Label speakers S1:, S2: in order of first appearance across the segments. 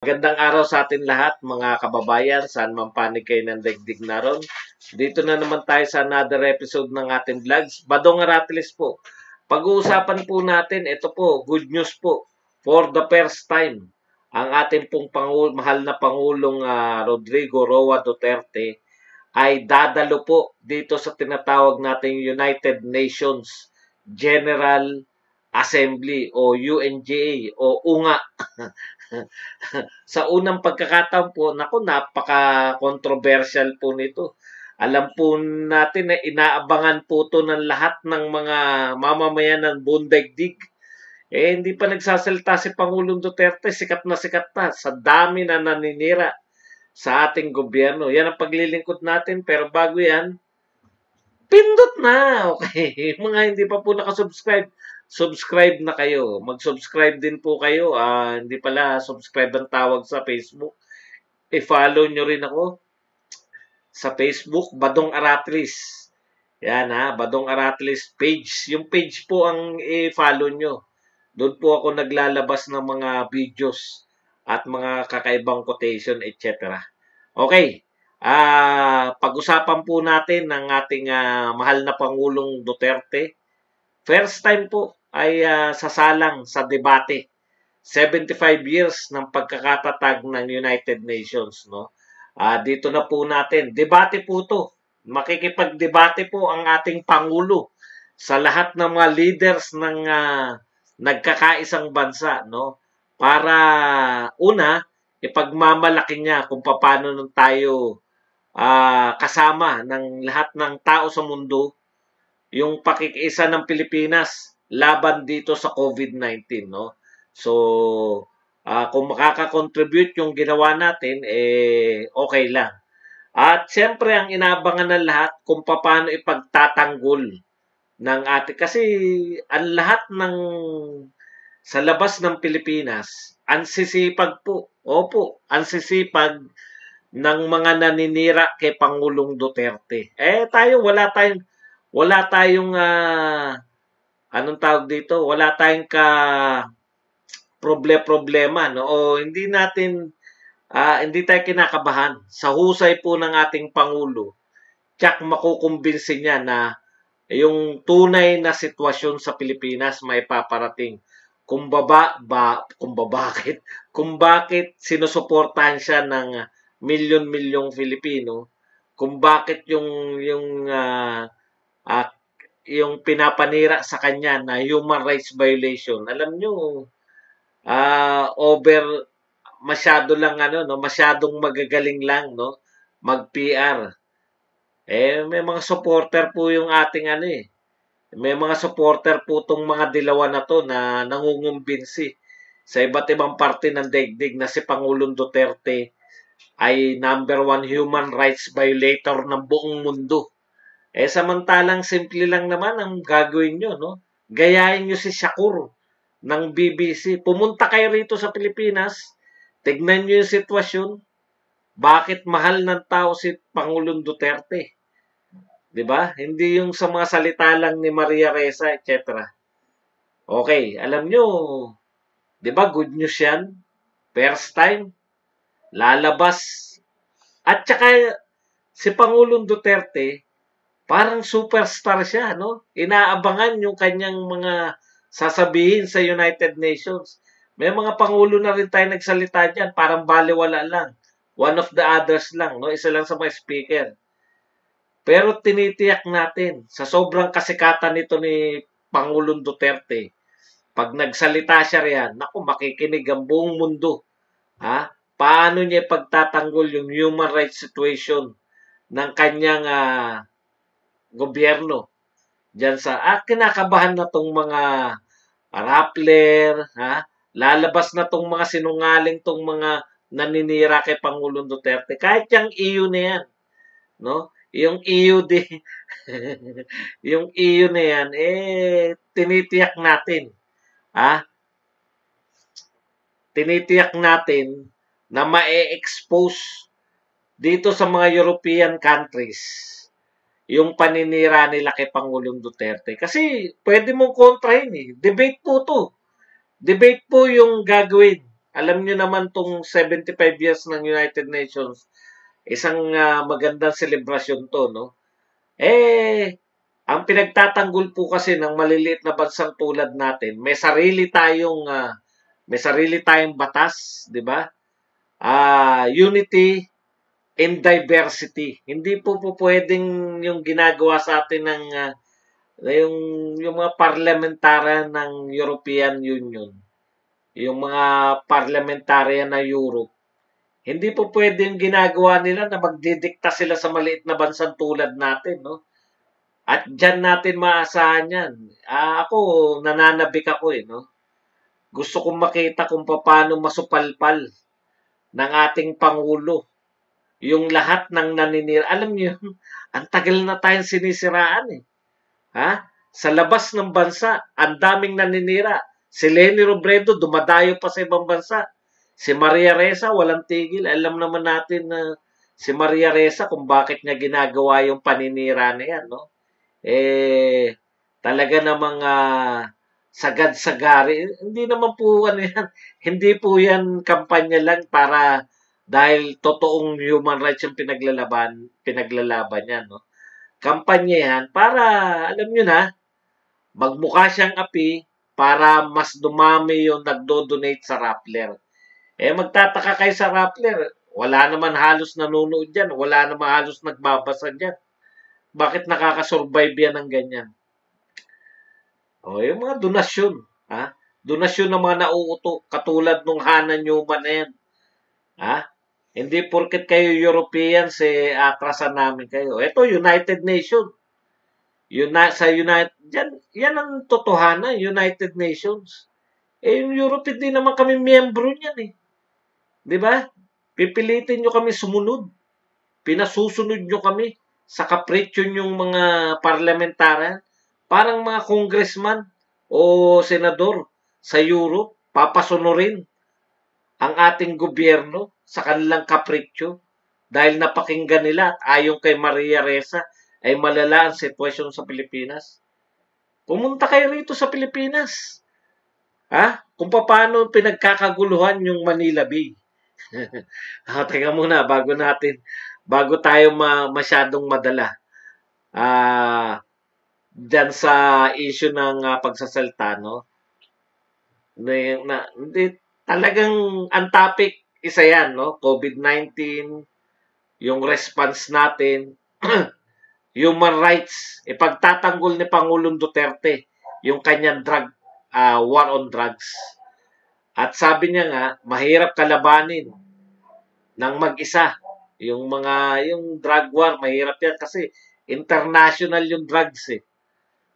S1: Magandang araw sa atin lahat, mga kababayan, saan man panig kayo ng daigdig naron. Dito na naman tayo sa another episode ng ating vlogs. Badong Aratilis po. Pag-uusapan po natin, ito po, good news po. For the first time, ang ating pong mahal na Pangulong Rodrigo Roa Duterte ay dadalo po dito sa tinatawag nating United Nations General Assembly o UNGA o UNGA. Sa unang pagkakataon po, naku, napaka-controversial po nito. Alam po natin na inaabangan po to ng lahat ng mga mamamayan ng buong daigdig. Hindi pa nagsasalita si Pangulong Duterte, sikat na sa dami na naninira sa ating gobyerno. Yan ang paglilingkod natin, pero bago yan, pindot na! Okay, mga hindi pa po nakasubscribe, subscribe na kayo. Mag-subscribe din po kayo. Hindi pala subscribe ang tawag sa Facebook. I-follow nyo rin ako sa Facebook, Badong Aratilis. Yan Badong Aratilis page. Yung page po ang i-follow nyo. Doon po ako naglalabas ng mga videos at mga kakaibang quotation, etc. Okay. Pag-usapan po natin ng ating mahal na Pangulong Duterte. First time po ay sasalang sa debate. 75 years ng pagkakatatag ng United Nations, no? Dito na po natin, debate po to. Makikipagdebate po ang ating Pangulo sa lahat ng mga leaders ng nagkakaisang bansa, no? Para una, ipagmamalaki niya kung paano nun tayo kasama ng lahat ng tao sa mundo yung pakikiisa ng Pilipinas laban dito sa COVID-19, no? So, kung makaka-contribute yung ginawa natin, okay lang. At siyempre, ang inaabangan ng lahat kung paano ipagtatanggol ng ating, kasi ang lahat ng sa labas ng Pilipinas, ang sisipag po, opo, ang sisipag ng mga naninira kay Pangulong Duterte. Tayo, wala tayong anong tawag dito? Wala tayong problema, no? O hindi tayo kinakabahan sa husay po ng ating Pangulo. Tsak makukumbinsin niya na yung tunay na sitwasyon sa Pilipinas may paparating. Kung bakit sinusuportahan siya ng milyon-milyong Filipino, kung bakit yung pinapanira sa kanya na human rights violation. Alam nyo, masyadong magagaling lang, no? Mag-PR. May mga supporter po yung ating May mga supporter po tong mga dilawan na to na nangungumbinsi sa iba't ibang parte ng daigdig na si Pangulong Duterte ay #1 human rights violator ng buong mundo. Samantalang simple lang naman ang gagawin nyo, no? Gayahin nyo si Shakur ng BBC. Pumunta kayo rito sa Pilipinas, tignan nyo yung sitwasyon. Bakit mahal ng tao si Pangulong Duterte? 'Di ba? Hindi yung sa mga salita lang ni Maria Ressa, etc. Okay, alam nyo, 'di ba good news yan? First time, lalabas. At saka si Pangulong Duterte, parang superstar siya, no? Inaabangan yung kanyang mga sasabihin sa United Nations. May mga pangulo na rin tayo nagsalita dyan, parang baliwala lang. One of the others lang, no? Isa lang sa mga speaker. Pero tinitiyak natin, sa sobrang kasikatan nito ni Pangulong Duterte, pag nagsalita siya riyan, naku, makikinig ang buong mundo. Paano niya ipagtatanggol yung human rights situation ng kanyang gobyerno? Diyan kinakabahan na tong mga rappler, lalabas na tong mga sinungaling, tong mga naninira kay Pangulong Duterte. Kahit yung EU na yan, no? Yung EU yung EU na yan, tinitiyak natin. Tinitiyak natin na ma-expose dito sa mga European countries yung paninira nila kay Pangulong Duterte. Kasi pwede mong kontrahin. Debate po to. Debate po yung gagawin. Alam niyo naman tong 75 years ng United Nations, isang magandang selebrasyon to, no? Eh, ang pinagtatanggol po kasi ng maliliit na bansang tulad natin, may sarili tayong batas, 'di ba? Unity in diversity. Hindi po pwedeng yung ginagawa sa atin ng yung yung mga parliamentarian ng European Union, yung mga parliamentarian na Europe. Hindi po pwedeng ginagawa nila na magdidikta sila sa maliit na bansang tulad natin, no? At diyan natin maasahan yan. Ako, nananabik ako no? Gusto kong makita kung paano masupalpal ng ating Pangulo yung lahat ng naninira. Alam niyo, ang tagal na tayong sinisiraan Ha? Sa labas ng bansa, ang daming naninira. Si Leni Robredo, dumadayo pa sa ibang bansa. Si Maria Ressa, walang tigil. Alam naman natin na si Maria Ressa kung bakit niya ginagawa yung paninira na yan, no? Talaga namang sagad-sagari. Hindi naman po yan. Hindi po yan kampanya lang para dahil totoong human rights yung pinaglalaban yan, no? Kampanya yan para, alam nyo na, magmukha siyang api para mas dumami yung nagdo-donate sa Rappler. Magtataka kayo sa Rappler, wala naman halos nanonood dyan, wala naman halos nagbabasa dyan. Bakit nakakasurvive yan ng ganyan? Yung mga donasyon, donasyon ng mga nauuto, katulad nung Hana Newman na yan. Hindi porket kayo Europeans, atrasan namin kayo. Ito, United Nations. Sa United, yan ang totohanan, United Nations. Yung Europe, hindi naman kami miyembro niyan Di ba? Pipilitin nyo kami sumunod. Pinasusunod nyo kami sa kapritsyo yung mga parlamentarian. Parang mga congressman o senador sa Europe, papasunurin ang ating gobyerno sa kanilang kapritsyo dahil napakinggan nila at ayon kay Maria Ressa ay malala ang sitwasyon sa Pilipinas. Pumunta kayo rito sa Pilipinas. Kung paano pinagkakaguluhan yung Manila Bay. Teka muna, bago tayo masyadong madala. Diyan sa issue ng pagsasalta, no? Talagang ang topic, isa yan, no? COVID-19, yung response natin, human rights, ipagtatanggol ni Pangulong Duterte yung kanyang war on drugs. At sabi niya nga, mahirap kalabanin ng mag-isa. Yung drug war, mahirap yan kasi international yung drugs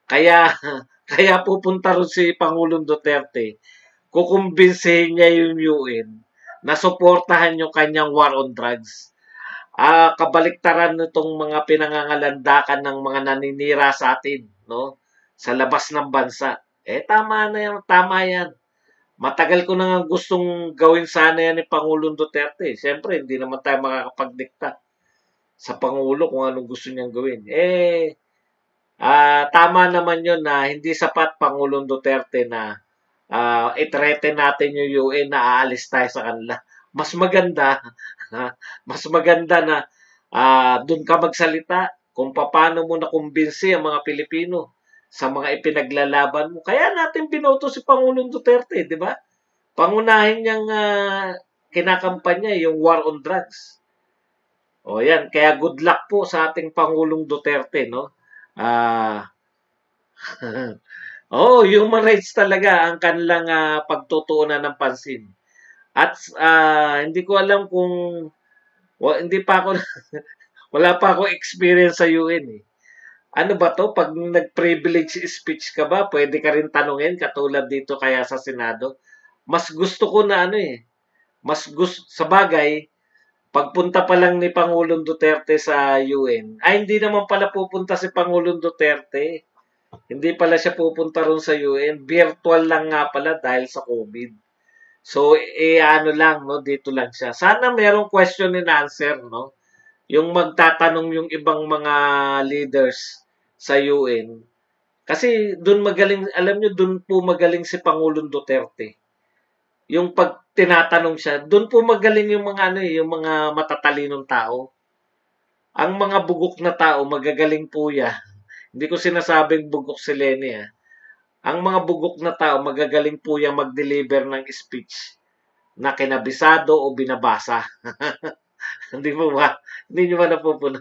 S1: Kaya pupunta rin si Pangulong Duterte, kukumbinsihin niya yung UN na suportahan yung kanyang war on drugs. Kabaliktaran nitong mga pinangangalandakan ng mga naninira sa atin, no? Sa labas ng bansa. Tama na yan, tama yan. Matagal ko na nga gustong gawin sana yan ni Pangulong Duterte. Siyempre, hindi naman tayo makakapagdikta sa Pangulo kung anong gusto niyang gawin. Tama naman yun na hindi sapat Pangulong Duterte na i-threaten natin yung UN na aalis tayo sa kanila. Mas maganda na doon ka magsalita kung paano mo nakumbinsi ang mga Pilipino sa mga ipinaglalaban mo. Kaya natin binoto si Pangulong Duterte, di ba? Pangunahin niyang kinakampanya yung war on drugs. Yan. Kaya good luck po sa ating Pangulong Duterte, no? Human rights talaga ang kanilang pagtutuunan ng pansin. At hindi ko alam kung wala pa ako experience sa UN Ano ba to? Pag nag-privilege speech ka ba, pwede ka rin tanungin katulad dito kaya sa Senado. Mas gusto ko na sa bagay, pagpunta pa lang ni Pangulong Duterte sa UN, hindi naman pala pupunta si Pangulong Duterte. Hindi pala siya pupunta ron sa UN. Virtual lang nga pala dahil sa COVID. So, dito lang siya. Sana merong question and answer, no? Yung magtatanong yung ibang mga leaders sa UN. Kasi doon magaling, alam nyo, doon po magaling si Pangulong Duterte. Yung tinatanong siya, doon po magaling yung mga ano, yung mga matatalinong tao. Ang mga bugok na tao, magagaling po yan. Hindi ko sinasabing bugok si Lenny, ah. Ang mga bugok na tao, magagaling po yan mag-deliver ng speech na kinabisado o binabasa. Hindi mo ba? Hindi nyo ba napupuna?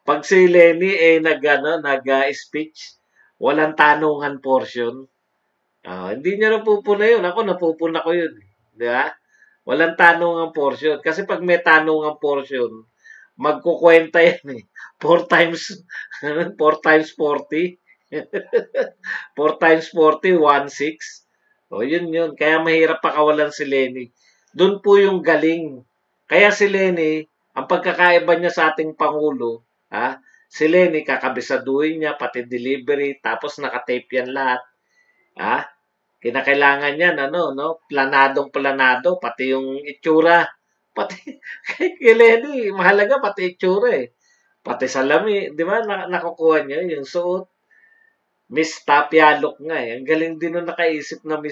S1: Pag si Lenny nag-speech, walang tanungan portion. Hindi niya napupuna yun. Ako, napupuna ko yun. Di ba? Walang tanungan portion. Kasi pag may tanungan portion, magkukwenta yan eh. 4 times, 4 times 40. 4 times 40, 1/6. O, yun yun. Kaya mahirap pakawalan si Lenny. Doon po yung galing. Kaya si Lenny, ang pagkakaiba niya sa ating Pangulo, si Lenny, kakabisaduhin niya, pati delivery, tapos nakatape yan lahat. Kinakailangan yan, planadong-planado, pati yung itsura. Pati, kay Lenny, mahalaga pati itsura eh. Pati salami, di ba, nakukuha niya yung suot. Miss Tapia look nga eh. Ang galing din nung nakaisip na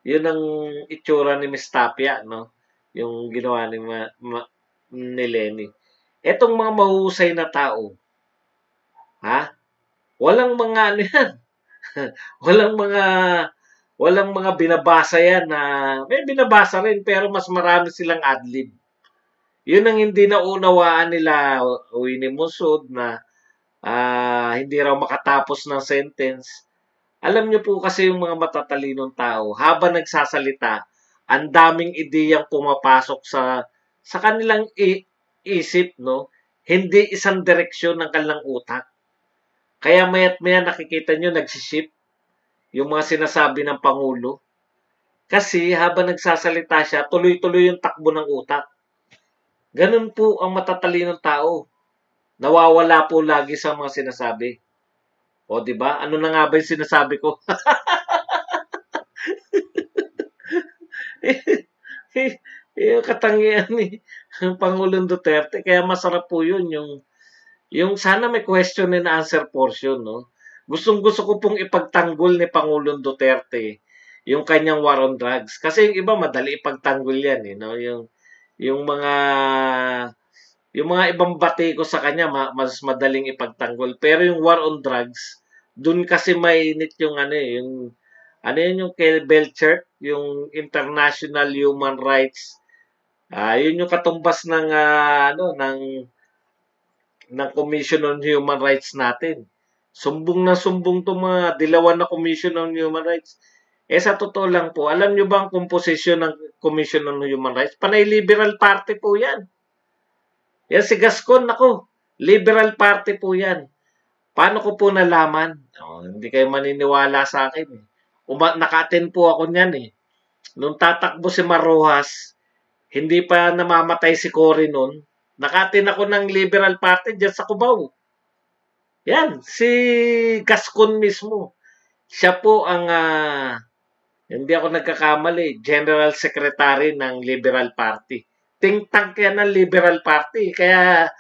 S1: yun ang itsura ni Miss Tapia, no? Yung ginawa ni Lenny. Etong mga mahusay na tao, walang mga ano yan. walang mga binabasa yan na, may binabasa rin pero mas marami silang adlib. Yun ang hindi naunawaan nila Winnie Musod na hindi raw makatapos ng sentence. Alam niyo po kasi yung mga matatalinong tao, habang nagsasalita, ang daming ideyang pumapasok sa kanilang isip, no? Hindi isang direksyon ng kanilang utak. Kaya maya't maya nakikita nyo nagsiship yung mga sinasabi ng Pangulo. Kasi habang nagsasalita siya, tuloy-tuloy yung takbo ng utak. Ganun po ang matatalinong tao. Nawawala po lagi sa mga sinasabi. O, di ba? Ano na nga ba yung sinasabi ko? Yung katangian ni Pangulong Duterte. Kaya masarap po yun. Yung sana may question and answer portion, no? Gustong-gusto ko pong ipagtanggol ni Pangulong Duterte yung kanyang war on drugs. Kasi yung iba madali ipagtanggol yan, eh, no? Yung mga ibang bati ko sa kanya mas madaling ipagtanggol. Pero yung war on drugs, dun kasi mainit yung yung kay Belchert, yung International Human Rights. Yun yung katumbas ng Commission on Human Rights natin. Sumbong na sumbong to mga dilawan na Commission on Human Rights. Sa totoo lang po, alam nyo ba ang komposisyon ng Commission on Human Rights? Panay Liberal Party po yan. Yan si Gascon, Liberal Party po yan. Paano ko po nalaman? Hindi kayo maniniwala sa akin. Naka-attend po ako niyan eh. Nung tatakbo si Marrojas, hindi pa namamatay si Cory noon, naka-attend ako ng Liberal Party dyan sa Cubao. Yan, si Gascon mismo. Siya po ang, hindi ako nagkakamali, General Secretary ng Liberal Party. Think tank yan ng Liberal Party. Kaya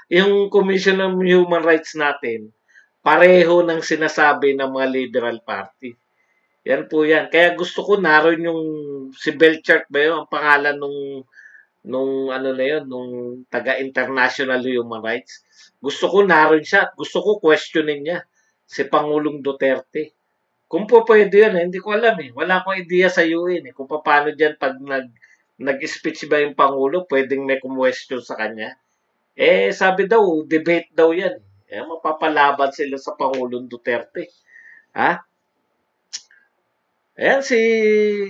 S1: yung Commission on Human Rights natin, pareho ng sinasabi ng mga Liberal Party. Yan po yan. Kaya gusto ko naroon yung si Belchert ba yun, ang pangalan nung taga-International Human Rights. Gusto ko naroon siya. Gusto ko questionin niya si Pangulong Duterte. Kung po pwede yan, hindi ko alam eh. Wala akong ideya sa UN eh. Kung paano dyan pag nag-speech ba yung Pangulo, pwedeng may question sa kanya. Sabi daw, debate daw yan. Mapapalaban sila sa Pangulong Duterte.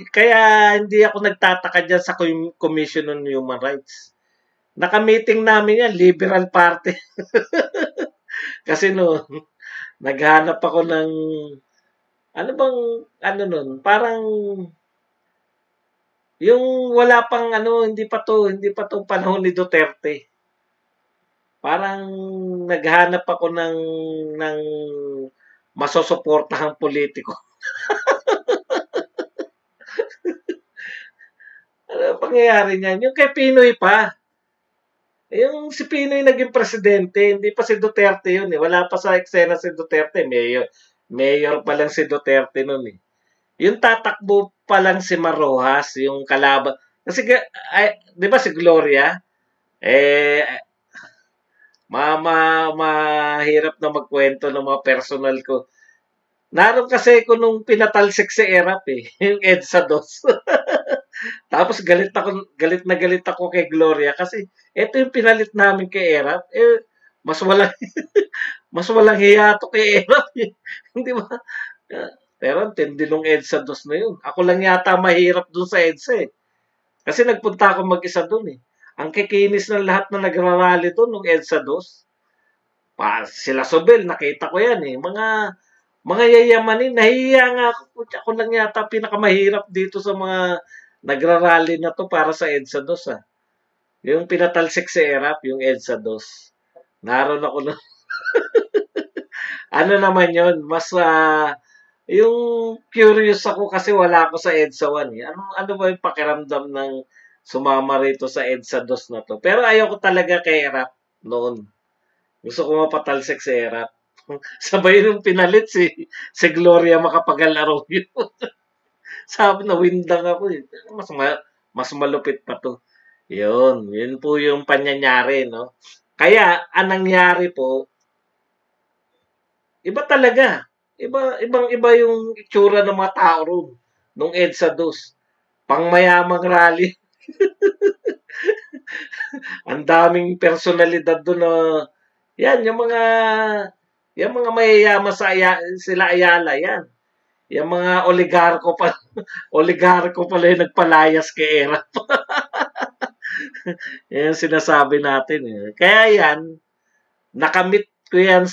S1: Kaya hindi ako nagtataka dyan sa Commission on Human Rights. Naka-meeting namin yan, Liberal Party. Kasi naghanap ako ng, parang, yung wala pang hindi pa to panahon ni Duterte. Parang naghanap ako ng masusuportahang politiko. Ano pangyayari niyan? Yung kay Pinoy pa. Yung si Pinoy naging presidente, hindi pa si Duterte yun eh. Wala pa sa eksena si Duterte. Mayor pa lang si Duterte nun eh. Yung tatakbo pa lang si Marojas, yung kalaban. Kasi, di ba si Gloria, eh, mahirap na magkwento ng mga personal ko. Naroon kasi ko nung pinatalsik si Erap yung EDSA 2. Tapos galit ako kay Gloria kasi ito yung pinalit namin kay Erap. Mas walang mas walang hiya to kay Erap. Hindi ba? Pero tindi nung EDSA 2 na yun. Ako lang yata mahirap dun sa EDSA Kasi nagpunta ako mag-isa dun Ang kikinis ng lahat na nagrarally dun nung EDSA 2. Sila Sobel, nakita ko yan Mga yayamanin, nahihiya nga ako. Putya, ako lang yata pinakamahirap dito sa mga nagrarally na to para sa EDSA 2 Yung pinatalsik si Erap, yung EDSA 2. Naroon ako na. Ano naman yun, mas yung curious ako kasi wala ako sa EDSA 1 Ano ba yung pakiramdam ng sumama rito sa EDSA 2 na to? Pero ayoko talaga kay Erap noon. Gusto ko mapatalsik si Erap. Sabay nung pinalit si Gloria Macapagal-Arroyo. Sabi na windang ako Mas malupit pa to. Yun po yung panyanyari, no? Kaya, anong nangyari po, iba talaga. Ibang-iba yung itsura ng mga tao roon nung EDSA 2. Pangmayamang rally. Ang daming personalidad doon na yan, yung mga mayayaman sila Ayala, yan. Yung mga oligarko pala yung nagpalayas kay Erap. Yan sinasabi natin Kaya yan, nakamit ko yan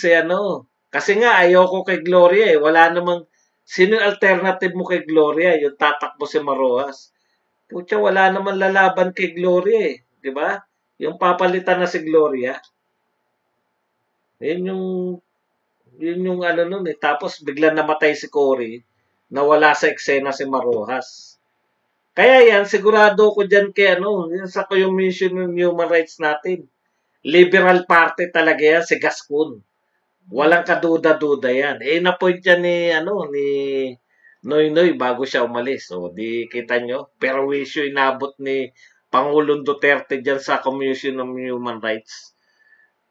S1: kasi nga ayoko kay Gloria Wala namang, sino yung alternative mo kay Gloria? Yung tatakbo si Marojas. Pucha, wala naman lalaban kay Gloria di ba? Yung papalitan na si Gloria. Yun yung nun Tapos biglang namatay si Cory, nawala sa eksena si Marojas. Kaya yan, sigurado ko dyan kay yung sa Commission on Human Rights natin. Liberal Party talaga yan, si Gascon. Walang kaduda-duda yan. Na-point yan ni Noynoy bago siya umalis. Di kita nyo. Pero issue inabot ni Pangulong Duterte dyan sa Commission on Human Rights.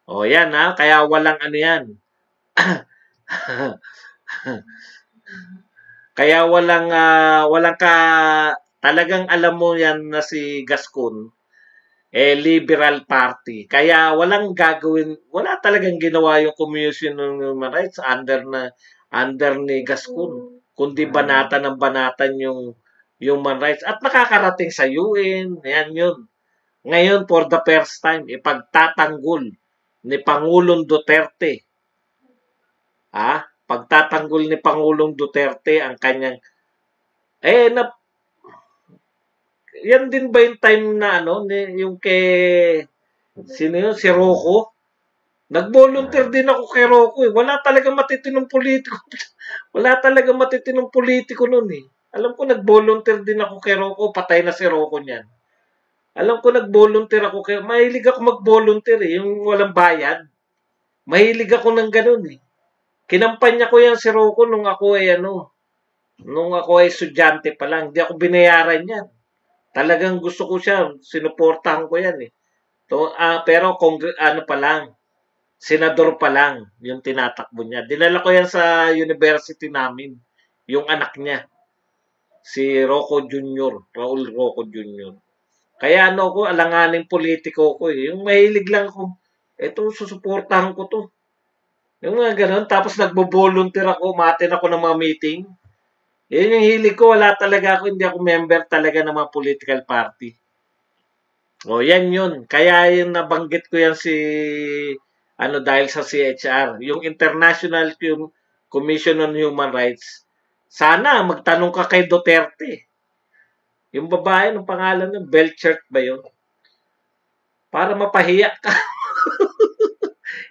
S1: Yan Kaya walang yan. Kaya walang talagang alam mo yan na si Gascon Liberal Party. Kaya walang gagawin, wala talagang ginawa yung Commission on Human Rights under ni Gascon, kundi banatan ng banatan yung human rights at nakakarating sa UN. Yan yun. Ngayon, for the first time, ipagtatanggol ni Pangulong Duterte. Pagtatanggol ni Pangulong Duterte ang kanyang yan din ba yung time na yung sino yun, si Rocco? Nag-volunteer din ako kay Rocco Wala talaga matitinong politiko. Wala talaga matitinong politiko noon Alam ko nag-volunteer din ako kay Rocco, patay na si Rocco niyan. Alam ko nag-volunteer ako mahilig ako mag-volunteer yung walang bayad. Mahilig ako ng ganun Kinampanya ko yan si Rocco nung ako ay estudyante pa lang. Hindi ako binayaran yan. Talagang gusto ko siya, sinuportahan ko yan pero pa lang, senador pa lang yung tinatakbo niya. Dinala ko yan sa university namin, yung anak niya, si Rocco Jr., Raul Rocco Jr. Kaya ko, alanganing politiko ko Yung mahilig lang ako, susuportahan ko to. Yung mga ganun, tapos nagbo-volunteer ako, umattend ako ng mga meeting. Yun yung hilig ko, wala talaga ako, hindi ako member talaga ng mga political party. Yan yun. Kaya yung nabanggit ko yan dahil sa CHR, yung International Commission on Human Rights. Sana magtanong ka kay Duterte. Yung babae, ng pangalan ng Belchert ba yun? Para mapahiya ka.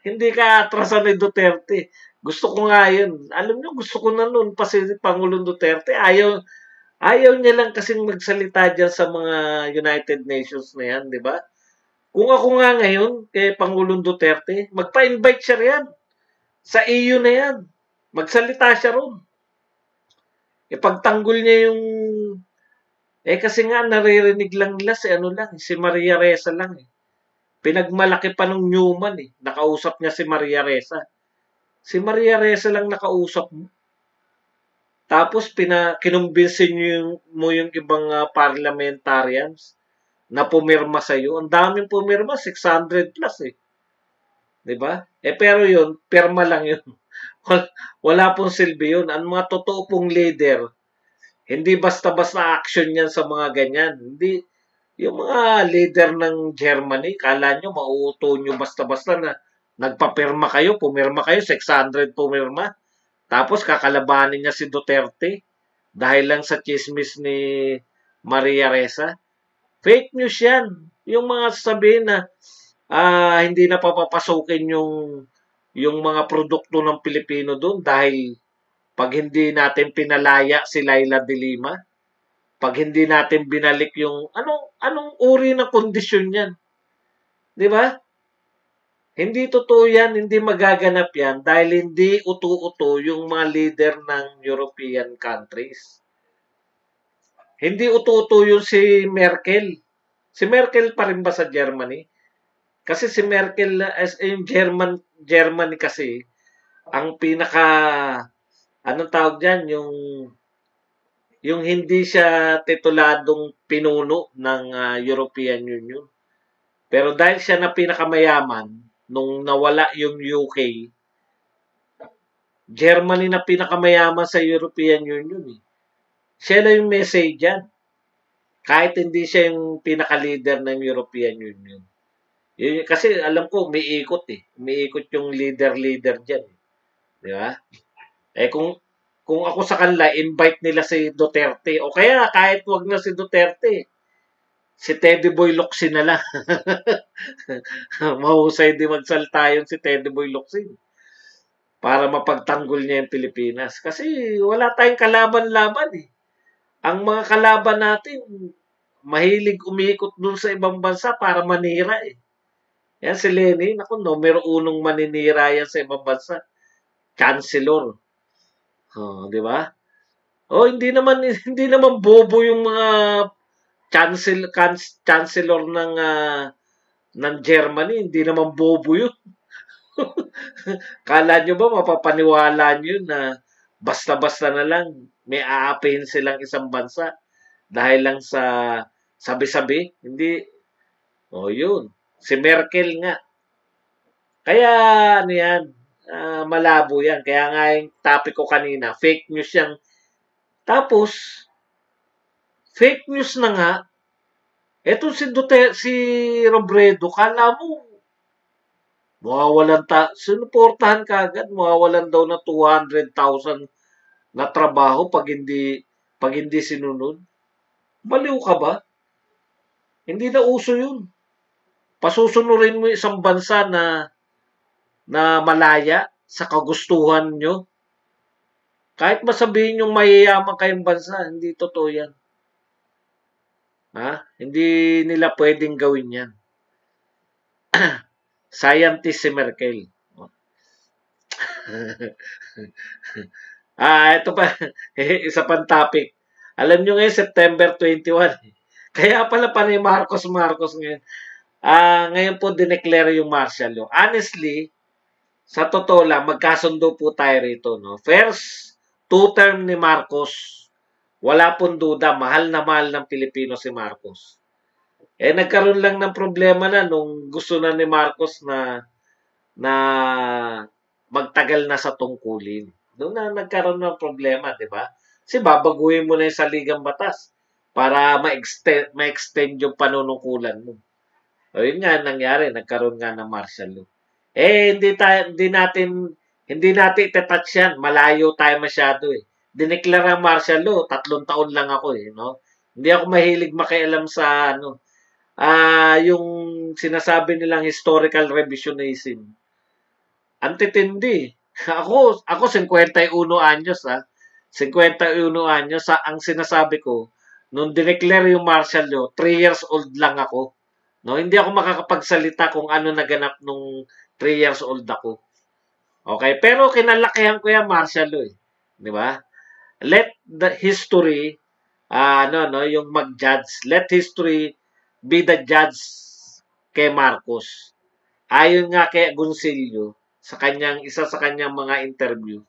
S1: Hindi ka atrasan ni Duterte. Gusto ko nga yun. Alam nyo, gusto ko na noon pa si Pangulong Duterte. Ayaw niya lang kasing magsalita dyan sa mga United Nations na yan, di ba? Kung ako nga ngayon, kay Pangulong Duterte, magpa-invite siya riyan. Sa EU na yan. Magsalita siya ron. Ipagtanggol niya yung Kasi nga naririnig lang nila si ano lang, si Maria Ressa lang eh. Pinagmalaki pa nung Newman eh. Nakausap niya si Maria Ressa. Si Maria Ressa lang nakausap mo. Tapos kinumbinsin mo yung ibang parliamentarians na pumirma sa'yo. Ang daming pumirma, 600 plus eh. 'Di ba? Pero yun, pirma lang yun. Wala pong silbi yun. Ang mga totoo pong leader, hindi basta-basta action yan sa mga ganyan. Hindi, yung mga leader ng Germany, kala nyo mauuto nyo basta-basta na nagpapirma kayo, pumirma kayo, 600 pumirma. Tapos kakalabanin niya si Duterte dahil lang sa chismis ni Maria Ressa. Fake news yan. Yung mga sasabihin na hindi na papapasukin yung mga produkto ng Pilipino doon dahil pag hindi natin pinalaya si Laila de Lima, pag hindi natin binalik yung anong uri ng kondisyon yan, 'di ba? Hindi totoo yan, hindi magaganap yan dahil hindi utu-uto yung mga leader ng European countries. Hindi utu-uto yung si Merkel. Si Merkel pa rin ba sa Germany? Kasi si Merkel, yung Germany kasi, ang pinaka, anong tawag dyan, yung hindi siya tituladong pinuno ng European Union. Pero dahil siya na pinakamayaman, nung nawala yung UK, Germany na pinakamayaman sa European Union. Eh. Siya na yung message dyan. Kahit hindi siya yung pinaka-leader ng European Union. Yun, kasi alam ko, umiikot eh. Umiikot yung leader-leader dyan. Di ba? Kung ako sa kanila, invite nila si Duterte. O kaya, kahit wag na si Duterte, si Teddy Boy Locsin na lang. Mahusay di magsalta yun si Teddy Boy Locsin. Para mapagtanggol niya yung Pilipinas. Kasi wala tayong kalaban-laban eh. Ang mga kalaban natin, mahilig umiikot dun sa ibang bansa para manira eh. Yan si Lenin, ako, numero unong maninira yan sa ibang bansa. Chancellor. Di ba? Hindi naman bobo yung mga chancellor ng Germany, hindi naman bobo yun. Kala nyo ba mapapaniwala nyo na basta-basta na lang may aapihin silang isang bansa dahil lang sa sabi-sabi? Hindi. Yun. Si Merkel nga. Kaya, ano yan, malabo yan. Kaya nga yung topic ko kanina, fake news yan. Tapos, fake news na nga, eto si Robredo, kala mo, sinuportahan ka agad, mawawalan daw na 200,000 na trabaho pag hindi sinunod. Baliw ka ba? Hindi na uso yun. Pasusunurin mo isang bansa na malaya sa kagustuhan nyo. Kahit masabihin yung mayayaman kayong bansa, hindi totoo yan. Hindi nila pwedeng gawin yan. Scientist si Merkel. Ito pa, isa pang topic. Alam nyo ngayon, September 21. Kaya pala pa ni Marcos ngayon. Ngayon po dineclare yung martial law. Honestly, sa totoo lang, magkasundo po tayo rito. No? First, 2-term ni Marcos, wala pong duda, mahal na mahal ng Pilipino si Marcos. Nagkaroon lang ng problema na nung gusto na ni Marcos na magtagal na sa tungkulin. Doon na nagkaroon ng problema, di ba? Kasi babaguhin mo na yung saligang batas para ma-extend yung panunungkulan mo. Yun nga nangyari, nagkaroon nga ng martial law. Hindi natin itatouch yan. Malayo tayo masyado eh. Dineklara ang martial law, 3 taon lang ako eh, no? Hindi ako mahilig makialam sa yung sinasabi nilang historical revisionism. Antitindi. Ako 51 anyos 51 anyos ang sinasabi ko, nung dineclare yung martial law, 3 years old lang ako. No, hindi ako makakapagsalita kung ano naganap nung 3 years old ako. Okay, pero kinalakihan ko yung martial law eh. Di ba? Let the history yung mag-judge. Let history be the judge kay Marcos. Ayon nga kay Agoncillo, isa sa kanyang mga interview,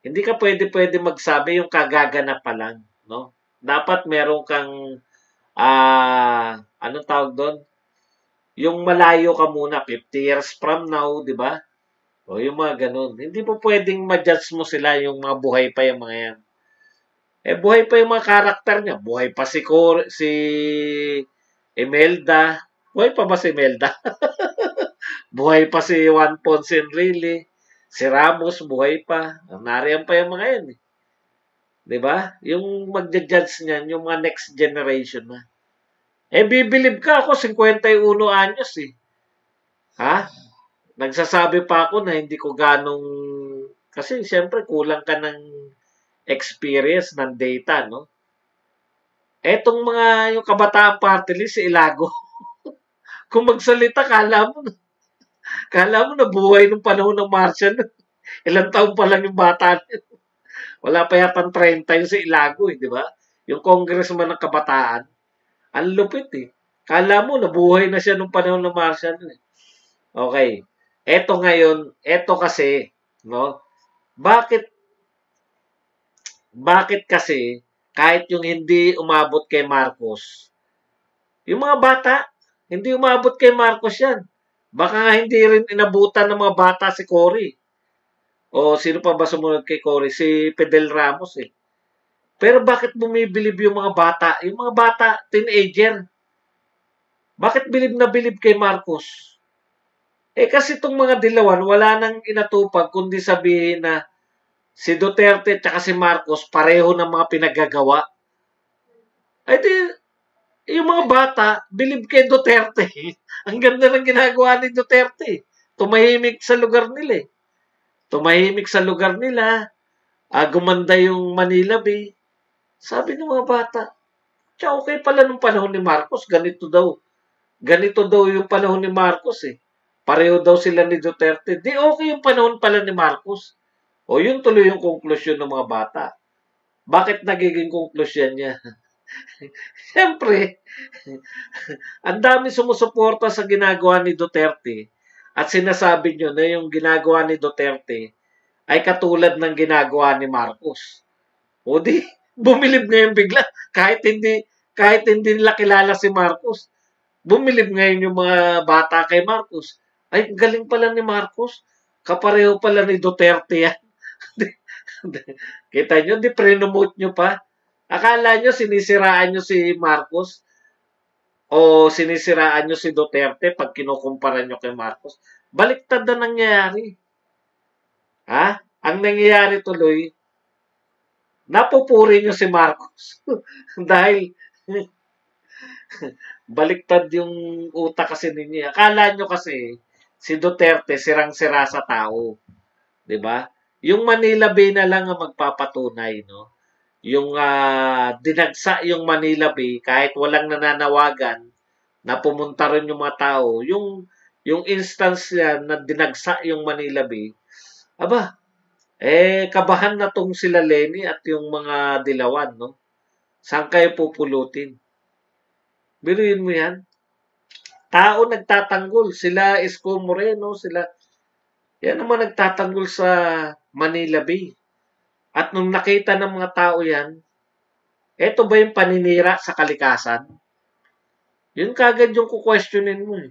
S1: hindi ka pwede magsabi yung kagaganap pa lang, no? Dapat meron kang, anong tawag doon? Yung malayo ka muna, 50 years from now, di ba? O yung mga ganun. Hindi po pwedeng ma-judge mo sila yung mga buhay pa yung mga yan. Buhay pa yung mga karakter niya. Buhay pa si Imelda. Buhay pa ba si Imelda? Buhay pa si Juan Ponce Enrile. Si Ramos, buhay pa. Nariyan pa yung mga yan. Eh. 'Di ba? Yung magja-judge niyan, yung mga next generation na. Bibilib ka ako, 51 anyos eh. Ha? Nagsasabi pa ako na hindi ko ganong, kasi siyempre kulang ka ng experience ng data, no? Etong yung kabataan party list, si Ilago. Kung magsalita, kala mo nabuhay nung panahon ng Martial. Ilang taon pa lang yung bata. Wala pa yatang 30 yung si Ilago, di ba? Yung congressman ng kabataan. Ang lupit eh. Kala mo, nabuhay na siya nung panahon ng Martial. Okay. Eto kasi, no? Bakit kasi, kahit yung hindi umabot kay Marcos, yung mga bata, hindi umabot kay Marcos yan. Baka nga hindi rin inabutan ng mga bata si Cory. O sino pa ba sumunod kay Cory? Si Fidel Ramos eh. Pero bakit bumibilib yung mga bata? Yung mga bata, teenager. Bakit bilib na bilib kay Marcos? Kasi itong mga dilawan, wala nang inatupag kundi sabihin na si Duterte at si Marcos pareho ng mga pinagagawa. Di, yung mga bata, bilib kay Duterte. Ang ganda ng ginagawa ni Duterte. Tumahimik sa lugar nila eh. Tumahimik sa lugar nila. Gumanda yung Manila Bay. Sabi ng mga bata, okay pala nung panahon ni Marcos, ganito daw. Ganito daw yung panahon ni Marcos eh. Pareho daw sila ni Duterte. Di okay yung panahon pala ni Marcos. O yun tuloy yung konklusyon ng mga bata. Bakit nagiging konklusyon niya? Siyempre, ang dami sumusuporta sa ginagawa ni Duterte at sinasabi nyo na yung ginagawa ni Duterte ay katulad ng ginagawa ni Marcos. O di, bumilib ngayon bigla kahit hindi nila kilala si Marcos. Bumilib ngayon yung mga bata kay Marcos. Ay, galing pala ni Marcos. Kapareho pala ni Duterte yan. Kita nyo, di pre-nomote nyo pa. Akala nyo sinisiraan nyo si Marcos o sinisiraan nyo si Duterte pag kinukumpara nyo kay Marcos. Baliktad na nangyayari. Ang nangyayari tuloy, napupuri nyo si Marcos. Dahil baliktad yung utak kasi ninyo. Akala nyo kasi si Duterte sirang-sira sa tao. 'Di ba? Yung Manila Bay na lang ang magpapatunay, no? Yung dinagsa yung Manila Bay kahit walang nananawagan na pumunta rin yung mga tao, yung instance yan na dinagsa yung Manila Bay, kabahan na tong sila Lenny at yung mga dilawan, no? Saan kayo pupulutin? Biruin mo yan. Tao nagtatanggol. Sila Isko Moreno, yan naman nagtatanggol sa Manila Bay. At nung nakita ng mga tao yan, eto ba yung paninira sa kalikasan? Yun kagad yung kukwestiyonin mo eh.